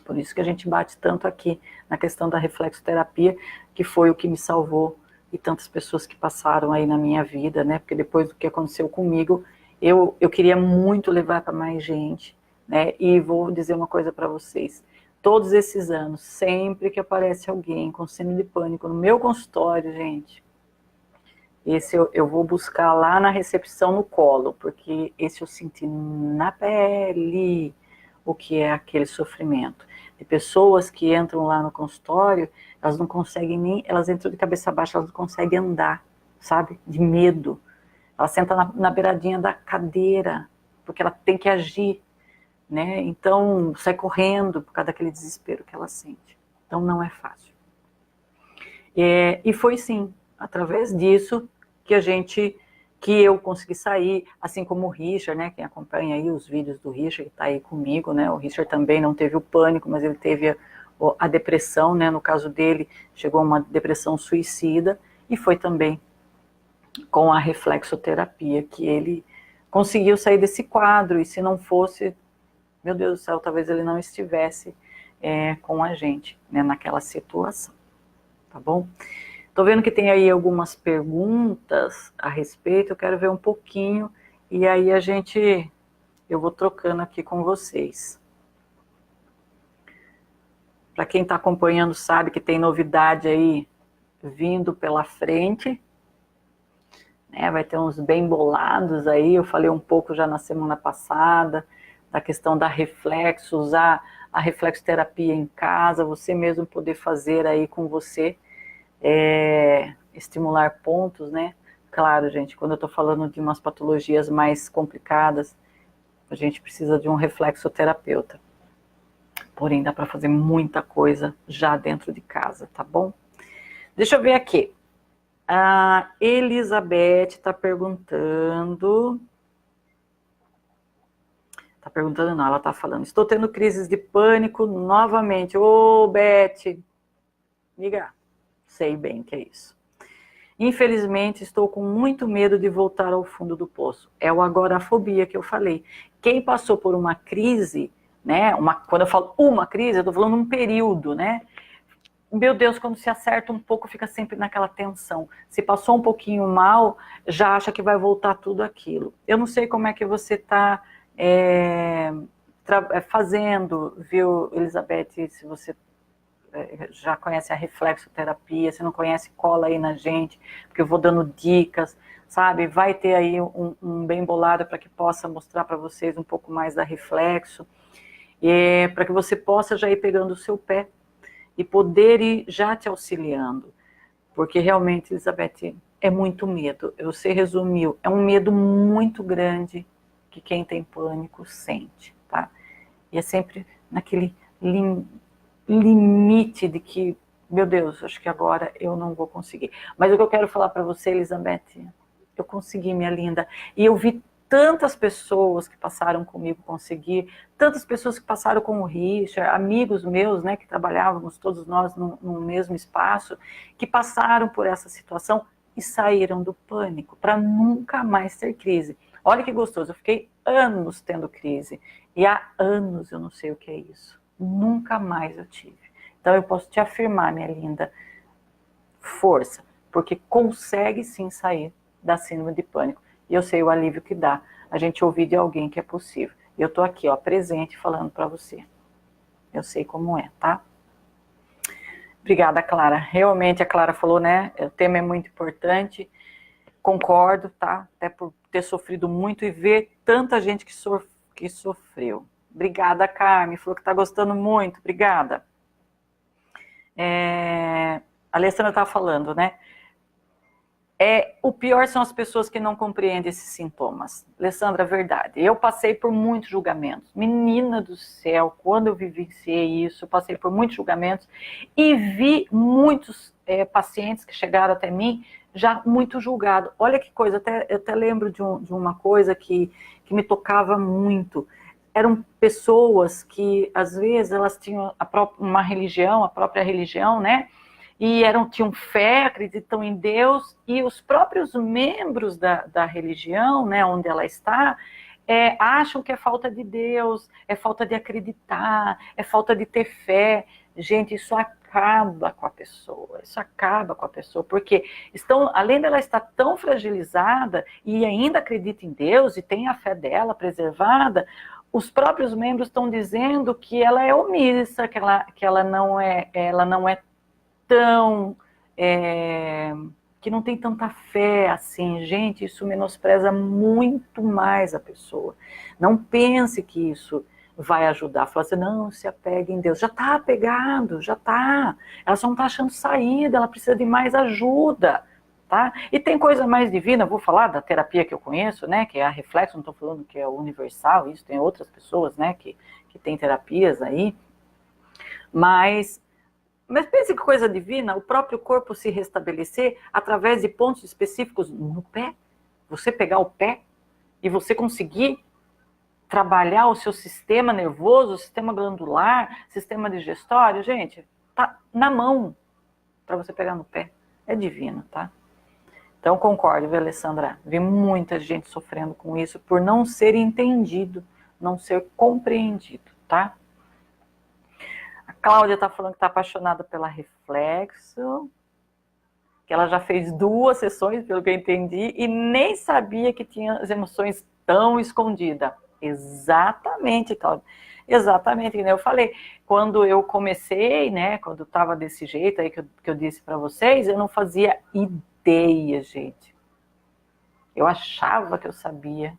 Por isso que a gente bate tanto aqui na questão da reflexoterapia, que foi o que me salvou e tantas pessoas que passaram aí na minha vida, né? Porque depois do que aconteceu comigo, eu queria muito levar para mais gente, né? E vou dizer uma coisa para vocês. Todos esses anos, sempre que aparece alguém com síndrome de pânico no meu consultório, gente, esse eu vou buscar lá na recepção no colo, porque esse eu senti na pele o que é aquele sofrimento. De pessoas que entram lá no consultório, elas não conseguem nem, elas entram de cabeça baixa, elas não conseguem andar, sabe? De medo. Ela senta na beiradinha da cadeira, porque ela tem que agir, né? Então, sai correndo por causa daquele desespero que ela sente. Então, não é fácil. E foi sim, através disso que eu consegui sair, assim como o Richard, né? Quem acompanha aí os vídeos do Richard, que está aí comigo, né? O Richard também não teve o pânico, mas ele teve a depressão, né? No caso dele, chegou a uma depressão suicida, e foi também com a reflexoterapia que ele conseguiu sair desse quadro, e se não fosse, meu Deus do céu, talvez ele não estivesse com a gente, né, naquela situação, tá bom? Tô vendo que tem aí algumas perguntas a respeito, eu quero ver um pouquinho, e aí eu vou trocando aqui com vocês. Para quem está acompanhando sabe que tem novidade aí vindo pela frente, né, vai ter uns bem bolados aí, eu falei um pouco já na semana passada, da questão da reflexo, usar a reflexoterapia em casa, você mesmo poder fazer aí com você, estimular pontos, né? Claro, gente, quando eu estou falando de umas patologias mais complicadas, a gente precisa de um reflexoterapeuta. Porém, dá para fazer muita coisa já dentro de casa, tá bom? Deixa eu ver aqui. A Elizabeth está perguntando... Está perguntando não, ela está falando. Estou tendo crises de pânico novamente. Ô, Beth, amiga, sei bem que é isso. Infelizmente, estou com muito medo de voltar ao fundo do poço. É o agorafobia que eu falei. Quem passou por uma crise, né? Quando eu falo uma crise, eu estou falando um período, né? Meu Deus, quando se acerta um pouco, fica sempre naquela tensão. Se passou um pouquinho mal, já acha que vai voltar tudo aquilo. Eu não sei como é que você está fazendo, viu, Elizabeth, se você já conhece a reflexoterapia, se não conhece, cola aí na gente, porque eu vou dando dicas, sabe? Vai ter aí um bem bolado para que possa mostrar para vocês um pouco mais da reflexo, para que você possa já ir pegando o seu pé e poder ir já te auxiliando. Porque realmente, Elizabeth, é muito medo. Você resumiu, é um medo muito grande que quem tem pânico sente, tá? E é sempre naquele limite de que, meu Deus, acho que agora eu não vou conseguir. Mas o que eu quero falar para você, Elizabeth, eu consegui, minha linda. E eu vi tantas pessoas que passaram comigo conseguir, tantas pessoas que passaram com o Richard, amigos meus, né, que trabalhávamos todos nós no mesmo espaço, que passaram por essa situação e saíram do pânico para nunca mais ter crise. Olha que gostoso, eu fiquei anos tendo crise e há anos eu não sei o que é isso. Nunca mais eu tive. Então eu posso te afirmar, minha linda, força, porque consegue sim sair da síndrome de pânico. E eu sei o alívio que dá a gente ouvir de alguém que é possível. E eu tô aqui, ó, presente, falando para você. Eu sei como é, tá? Obrigada, Clara. Realmente a Clara falou, né? O tema é muito importante. Concordo, tá? Até por ter sofrido muito e ver tanta gente que sofreu. Obrigada, Carmen. Falou que tá gostando muito. Obrigada. A Alessandra estava falando, né? O pior são as pessoas que não compreendem esses sintomas. Alessandra, verdade. Eu passei por muitos julgamentos. Menina do céu, quando eu vivenciei isso, eu passei por muitos julgamentos e vi muitos pacientes que chegaram até mim já muito julgados. Olha que coisa, eu até lembro de uma coisa que me tocava muito. Eram pessoas que, às vezes, elas tinham uma religião, a própria religião, né? E tinham fé, acreditam em Deus, e os próprios membros da religião, né, onde ela está, acham que é falta de Deus, é falta de acreditar, é falta de ter fé. Gente, isso acaba com a pessoa, porque além dela estar tão fragilizada e ainda acredita em Deus e tem a fé dela preservada, os próprios membros estão dizendo que ela é omissa, que ela não é tão, que não tem tanta fé assim. Gente, isso menospreza muito mais a pessoa. Não pense que isso vai ajudar. Fala assim, não, se apegue em Deus. Já está apegado, já está. Ela só não está achando saída, ela precisa de mais ajuda. Tá? E tem coisa mais divina, vou falar da terapia que eu conheço, né, que é a Reflexo, não estou falando que é universal, isso tem outras pessoas, né, que tem terapias aí, mas pense que coisa divina, o próprio corpo se restabelecer através de pontos específicos no pé. Você pegar o pé e você conseguir trabalhar o seu sistema nervoso, sistema glandular, sistema digestório, gente, tá na mão para você pegar no pé. É divino, tá? Então concordo, viu, Alessandra? Vi muita gente sofrendo com isso por não ser entendido, não ser compreendido, tá? A Cláudia está falando que está apaixonada pela Reflexo, que ela já fez 2 sessões, pelo que eu entendi, e nem sabia que tinha as emoções tão escondidas. Exatamente, Cláudia. Exatamente, como eu falei. Quando eu comecei, né, quando estava desse jeito aí que eu disse para vocês, eu não fazia ideia, gente. Eu achava que eu sabia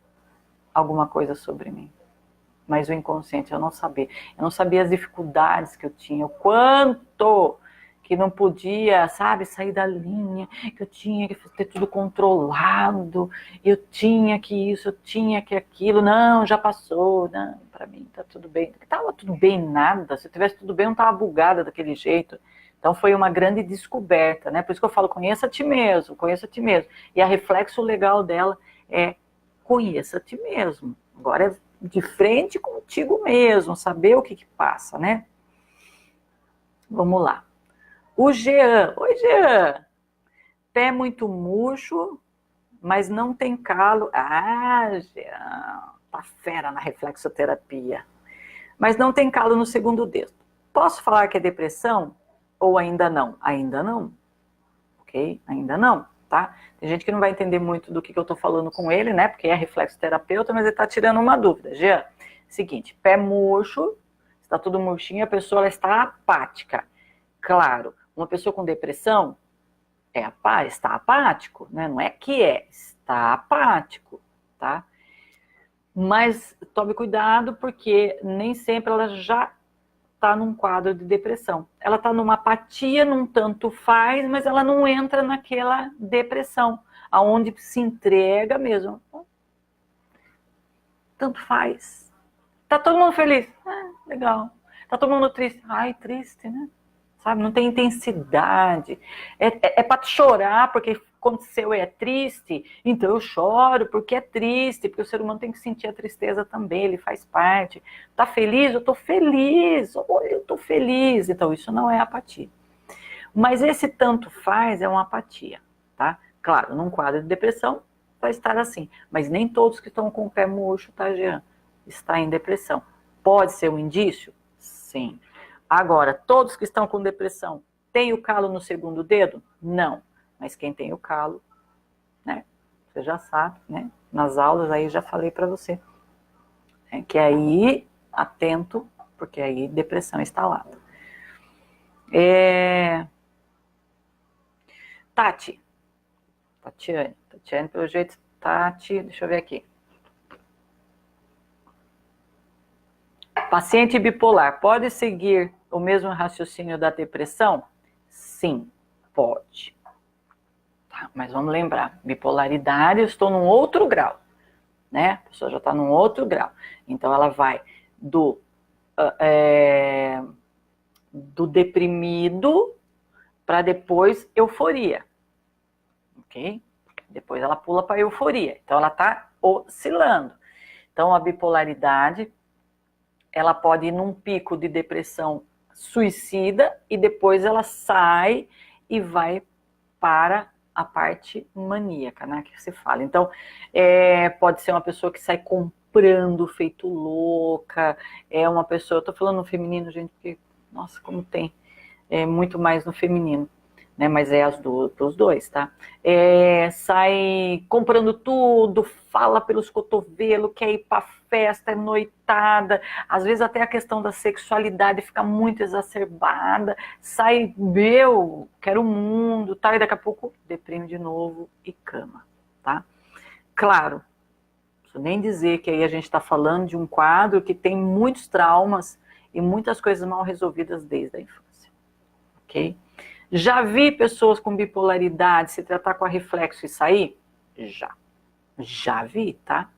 alguma coisa sobre mim. Mas o inconsciente eu não sabia. Eu não sabia as dificuldades que eu tinha, o quanto que não podia, sabe, sair da linha, que eu tinha que ter tudo controlado, eu tinha que isso, eu tinha que aquilo, não, já passou, não, para mim tá tudo bem. Tava tudo bem nada, se eu tivesse tudo bem eu não tava bugada daquele jeito. Então foi uma grande descoberta, né? Por isso que eu falo, conheça a ti mesmo, conheça a ti mesmo. E a reflexo legal dela é conheça a ti mesmo. Agora é de frente contigo mesmo, saber o que passa, né? Vamos lá. O Jean. Oi, Jean. Pé muito murcho, mas não tem calo. Ah, Jean, tá fera na reflexoterapia. Mas não tem calo no segundo dedo. Posso falar que é depressão? Ou ainda não? Ainda não. Ok? Ainda não, tá? Tem gente que não vai entender muito do que eu tô falando com ele, né? Porque é reflexoterapeuta, mas ele tá tirando uma dúvida. Jean, seguinte, pé murcho, está tudo murchinho, a pessoa ela está apática. Claro, uma pessoa com depressão está apático, né? Não é que está apático, tá? Mas tome cuidado porque nem sempre ela já está num quadro de depressão. Ela está numa apatia, num tanto faz, mas ela não entra naquela depressão, aonde se entrega mesmo. Tanto faz. Tá todo mundo feliz? Legal. Tá todo mundo triste? Ai, triste, né? Sabe, não tem intensidade. É para chorar porque aconteceu e é triste, então eu choro porque é triste, porque o ser humano tem que sentir a tristeza também, ele faz parte. Tá feliz? Eu tô feliz. Olha, eu tô feliz. Então isso não é apatia. Mas esse tanto faz é uma apatia, tá? Claro, num quadro de depressão vai estar assim, mas nem todos que estão com o pé murcho, tá, Jean, está em depressão. Pode ser um indício? Sim. Agora, todos que estão com depressão têm o calo no segundo dedo? Não. Mas quem tem o calo, né? Você já sabe, né? Nas aulas aí já falei para você. Que aí, atento, porque aí depressão instalada. Tatiane, pelo jeito, Tati, deixa eu ver aqui. Paciente bipolar, pode seguir o mesmo raciocínio da depressão? Sim, pode. Tá, mas vamos lembrar, bipolaridade, eu estou num outro grau, né? A pessoa já está num outro grau. Então, ela vai do deprimido para depois euforia, ok? Depois ela pula para euforia. Então, ela está oscilando. Então, a bipolaridade, ela pode ir num pico de depressão suicida e depois ela sai e vai para a parte maníaca, né, que se fala. Então, pode ser uma pessoa que sai comprando feito louca, é uma pessoa, eu tô falando no feminino, gente, porque, nossa, como tem, muito mais no feminino, né, mas é pros dois, tá? Sai comprando tudo, fala pelos cotovelos, quer ir pra festa, é noitada, às vezes até a questão da sexualidade fica muito exacerbada, sai, quero o mundo, tá? E daqui a pouco deprime de novo e cama, tá? Claro, não preciso nem dizer que aí a gente está falando de um quadro que tem muitos traumas e muitas coisas mal resolvidas desde a infância, ok? Já vi pessoas com bipolaridade se tratar com a reflexo e sair? Já vi, tá?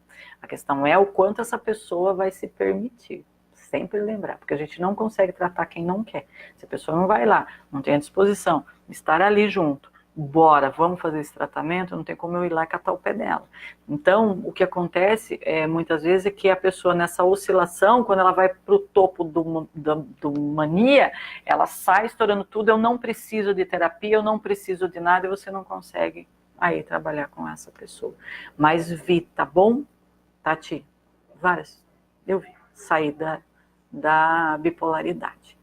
A questão é o quanto essa pessoa vai se permitir. Sempre lembrar, porque a gente não consegue tratar quem não quer. Se a pessoa não vai lá, não tem a disposição de estar ali junto, bora, vamos fazer esse tratamento, não tem como eu ir lá e catar o pé dela. Então, o que acontece muitas vezes é que a pessoa nessa oscilação, quando ela vai para o topo do mania, ela sai estourando tudo, eu não preciso de terapia, eu não preciso de nada, e você não consegue aí trabalhar com essa pessoa. Mas vi, tá bom? Tati, várias, eu vi, sair da bipolaridade.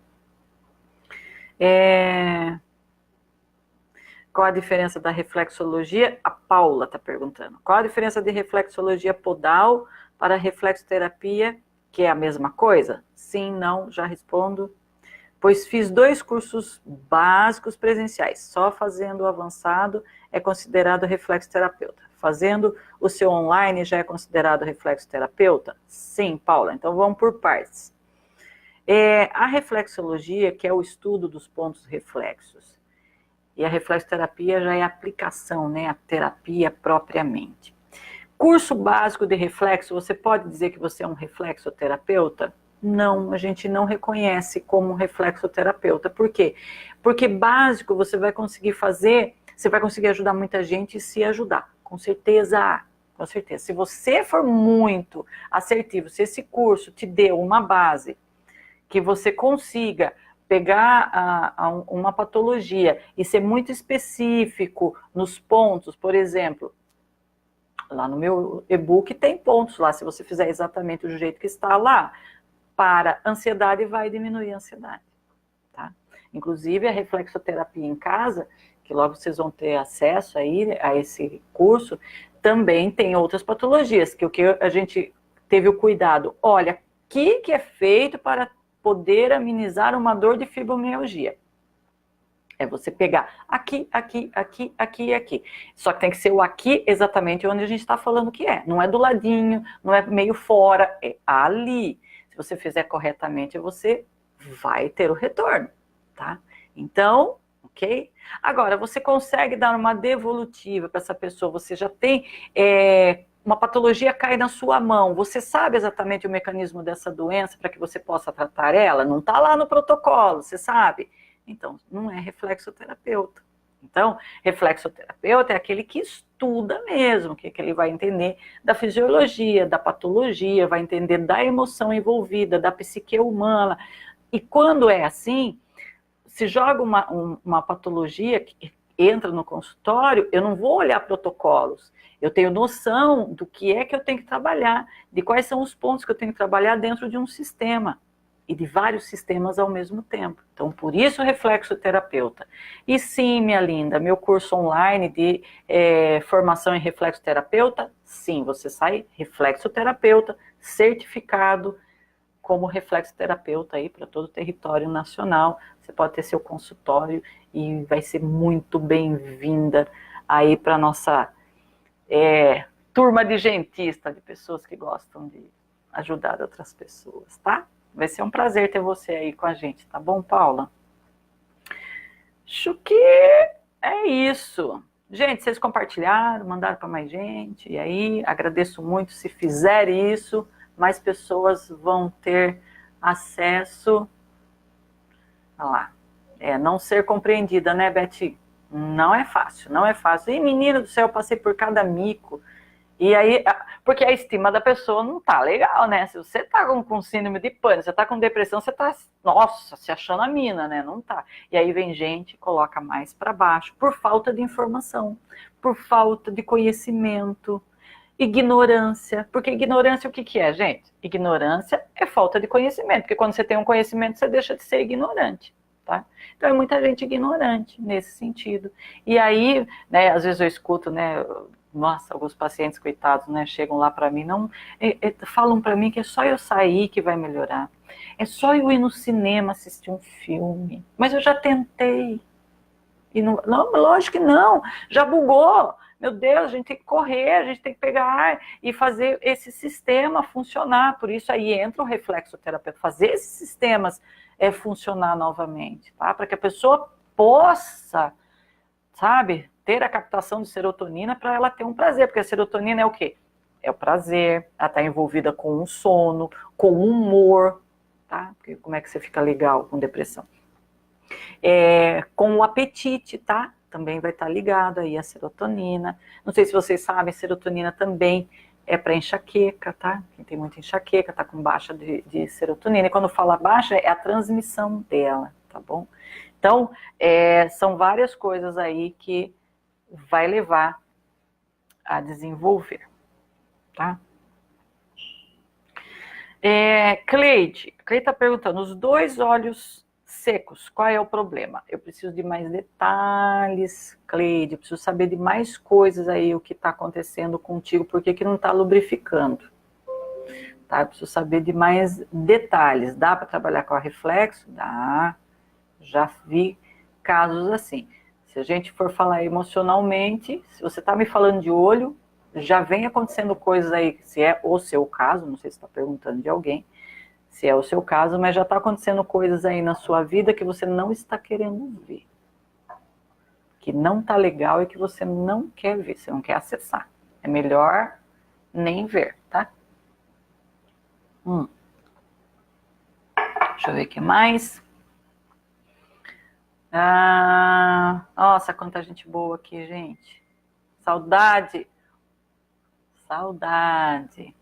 Qual a diferença da reflexologia? A Paula está perguntando. Qual a diferença de reflexologia podal para reflexoterapia, que é a mesma coisa? Sim, não, já respondo. Pois fiz 2 cursos básicos presenciais. Só fazendo o avançado é considerado reflexoterapeuta. Fazendo o seu online já é considerado reflexoterapeuta? Sim, Paula. Então vamos por partes. A reflexologia, que é o estudo dos pontos reflexos, e a reflexoterapia já é a aplicação, né, a terapia propriamente. Curso básico de reflexo, você pode dizer que você é um reflexoterapeuta? Não, a gente não reconhece como reflexoterapeuta. Por quê? Porque básico você vai conseguir fazer, você vai conseguir ajudar muita gente e se ajudar. Com certeza, com certeza. Se você for muito assertivo, se esse curso te deu uma base que você consiga pegar uma patologia e ser muito específico nos pontos, por exemplo, lá no meu e-book tem pontos lá, se você fizer exatamente do jeito que está lá, para ansiedade vai diminuir a ansiedade, tá? Inclusive a reflexoterapia em casa, que logo vocês vão ter acesso aí a esse curso, também tem outras patologias, que o que a gente teve o cuidado, olha, o que é feito para poder amenizar uma dor de fibromialgia? É você pegar aqui, aqui, aqui, aqui e aqui. Só que tem que ser o aqui exatamente onde a gente está falando que é. Não é do ladinho, não é meio fora, é ali. Se você fizer corretamente, você vai ter o retorno, tá? Então, ok? Agora, você consegue dar uma devolutiva para essa pessoa, você já tem uma patologia cai na sua mão, você sabe exatamente o mecanismo dessa doença para que você possa tratar ela? Não está lá no protocolo, você sabe? Então, não é reflexoterapeuta. Então, reflexoterapeuta é aquele que estuda mesmo, que ele vai entender da fisiologia, da patologia, vai entender da emoção envolvida, da psique humana. E quando é assim, se joga uma patologia que entra no consultório, eu não vou olhar protocolos, eu tenho noção do que é que eu tenho que trabalhar, de quais são os pontos que eu tenho que trabalhar dentro de um sistema, e de vários sistemas ao mesmo tempo. Então, por isso, reflexoterapeuta. E sim, minha linda, meu curso online de formação em reflexoterapeuta, sim, você sai reflexoterapeuta, certificado como reflexoterapeuta aí para todo o território nacional. Você pode ter seu consultório e vai ser muito bem-vinda aí para a nossa turma de gentista, de pessoas que gostam de ajudar outras pessoas, tá? Vai ser um prazer ter você aí com a gente, tá bom, Paula? Acho que é isso. Gente, vocês compartilharam, mandaram para mais gente, e aí agradeço muito se fizerem isso, mais pessoas vão ter acesso. Olha lá. Não ser compreendida, né, Beth? Não é fácil, não é fácil. E menina do céu, eu passei por cada mico. E aí, porque a estima da pessoa não tá legal, né? Se você tá com síndrome de pânico, você tá com depressão, você tá, nossa, se achando a mina, né? Não tá. E aí vem gente, coloca mais para baixo, por falta de informação, por falta de conhecimento, ignorância. Porque ignorância o que é, gente? Ignorância é falta de conhecimento, porque quando você tem um conhecimento, você deixa de ser ignorante. Tá? Então é muita gente ignorante nesse sentido. E aí, né, às vezes eu escuto, né, nossa, alguns pacientes, coitados, né, chegam lá para mim, não, falam para mim que é só eu sair que vai melhorar. É só eu ir no cinema assistir um filme. Mas eu já tentei. E não, lógico que não, já bugou. Meu Deus, a gente tem que correr, a gente tem que pegar ar e fazer esse sistema funcionar. Por isso aí entra o reflexoterapeuta, fazer esses sistemas funcionar novamente, tá? Para que a pessoa possa, sabe, ter a captação de serotonina para ela ter um prazer, porque a serotonina é o quê? É o prazer, ela está envolvida com o sono, com o humor, tá? Porque como é que você fica legal com depressão? Com o apetite, tá? Também vai estar ligado aí a serotonina. Não sei se vocês sabem, serotonina também é para enxaqueca, tá? Quem tem muita enxaqueca tá com baixa de serotonina. E quando fala baixa, é a transmissão dela, tá bom? Então, são várias coisas aí que vai levar a desenvolver, tá? Cleide está perguntando, os 2 olhos secos, qual é o problema? Eu preciso de mais detalhes, Cleide, preciso saber de mais coisas aí, o que está acontecendo contigo, por que não está lubrificando? Tá? Eu preciso saber de mais detalhes. Dá para trabalhar com a reflexo? Dá. Já vi casos assim. Se a gente for falar emocionalmente, se você está me falando de olho, já vem acontecendo coisas aí, se é o seu caso, não sei se está perguntando de alguém, se é o seu caso, mas já está acontecendo coisas aí na sua vida que você não está querendo ver, que não está legal e que você não quer ver, você não quer acessar. É melhor nem ver, tá? Deixa eu ver o que mais. Nossa, quanta gente boa aqui, gente. Saudade. Saudade.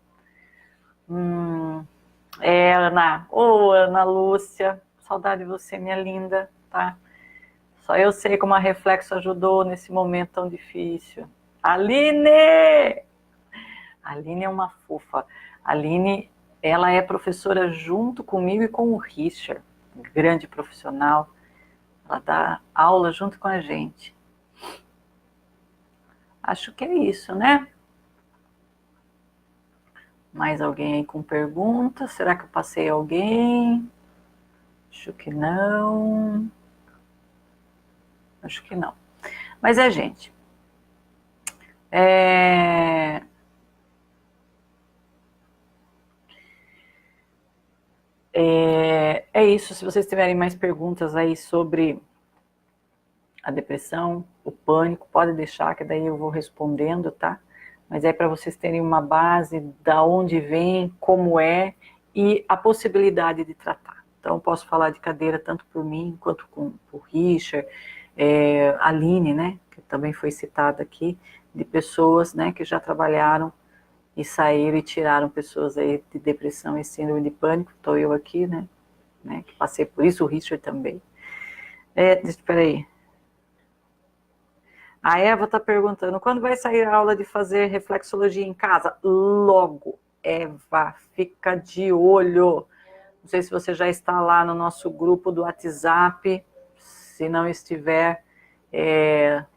Ana. Ana Lúcia. Saudade de você, minha linda, tá? Só eu sei como a Reflexo ajudou nesse momento tão difícil. Aline! A Aline é uma fofa. A Aline, ela é professora junto comigo e com o Richard, um grande profissional. Ela dá aula junto com a gente. Acho que é isso, né? Mais alguém aí com pergunta? Será que eu passei alguém? Acho que não. Acho que não. Mas gente. É isso. Se vocês tiverem mais perguntas aí sobre a depressão, o pânico, pode deixar que daí eu vou respondendo, tá? Mas é para vocês terem uma base da onde vem, como é e a possibilidade de tratar. Então, eu posso falar de cadeira tanto por mim quanto com o Richard, a Aline, né, que também foi citada aqui, de pessoas, né, que já trabalharam e saíram e tiraram pessoas aí de depressão e síndrome de pânico. Estou eu aqui, né, que passei por isso, o Richard também. Espera aí. A Eva está perguntando, quando vai sair a aula de fazer reflexologia em casa? Logo, Eva, fica de olho. Não sei se você já está lá no nosso grupo do WhatsApp, se não estiver,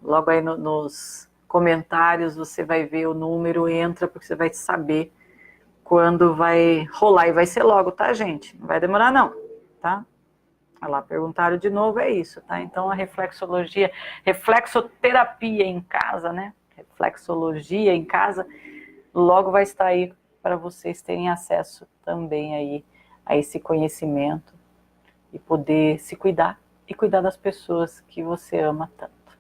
logo aí nos comentários você vai ver o número, entra, porque você vai saber quando vai rolar, e vai ser logo, tá, gente? Não vai demorar não, tá? Olha lá, perguntaram de novo, é isso, tá? Então a reflexologia, reflexoterapia em casa, né? Reflexologia em casa, logo vai estar aí para vocês terem acesso também aí a esse conhecimento e poder se cuidar e cuidar das pessoas que você ama tanto.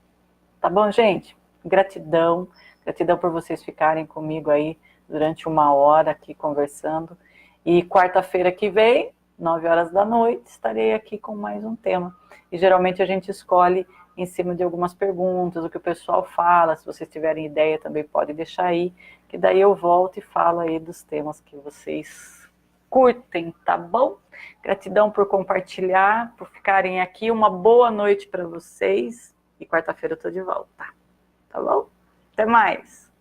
Tá bom, gente? Gratidão, gratidão por vocês ficarem comigo aí durante 1 hora aqui conversando. E quarta-feira que vem, 9 horas da noite, estarei aqui com mais um tema. E geralmente a gente escolhe em cima de algumas perguntas, o que o pessoal fala. Se vocês tiverem ideia também pode deixar aí, que daí eu volto e falo aí dos temas que vocês curtem, tá bom? Gratidão por compartilhar, por ficarem aqui. Uma boa noite para vocês. E quarta-feira eu tô de volta, tá bom? Até mais!